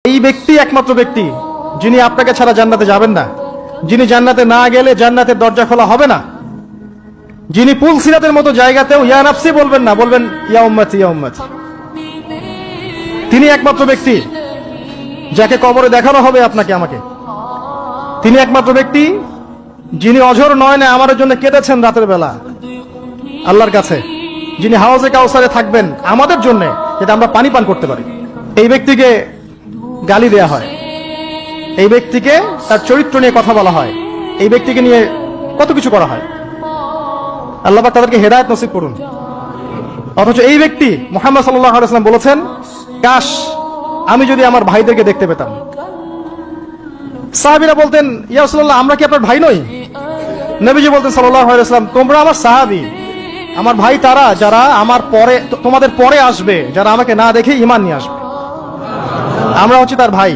এই ব্যক্তি একমাত্র ব্যক্তি যিনি আপনাকে ছাড়া জান্নাতে যাবেন না, যিনি জান্নাতে না গেলে জান্নাতের দরজা খোলা হবে না, যিনি পুল সিরাতের মতো জায়গাতেও ইয়া নাফসি বলবেন না, বলবেন ইয়া উম্মতি ইয়া উম্মতি। তিনি একমাত্র ব্যক্তি যাকে কবরে দেখানো হবে আপনাকে আমাকে। তিনি একমাত্র ব্যক্তি যিনি অঝর নয়নে আমার জন্য কেঁদেছেন রাতের বেলা আল্লাহর কাছে, যিনি হাউজে কাউসারে থাকবেন আমাদের জন্য যাতে আমরা পানি পান করতে পারি। এই ব্যক্তিকে গালি দেয়া হয়, এই ব্যক্তিকে তার চরিত্র নিয়ে কথা বলা হয়, এই ব্যক্তিকে নিয়ে কত কিছু করা হয়। আল্লাহ পাক তাদেরকে হেদায়েত নসিব করুন। অথচ এই ব্যক্তি মুহাম্মদ সাল্লাল্লাহু আলাইহি ওয়াসাল্লাম বলেছেন, কাশ আমি যদি আমার ভাইদেরকে দেখতে পেতাম। সাহাবীরা বলতেন, ইয়া রাসূলুল্লাহ আমরা কি আপনার ভাই নই? নবীজি বলতেন সাল্লাল্লাহু আলাইহি ওয়াসাল্লাম, তোমরা আমার সাহাবী, আমার ভাই তারা যারা আমার পরে তোমাদের পরে আসবে, যারা আমাকে না দেখে ঈমান নিয়ে আসবে। আমরা হচ্ছে তার ভাই।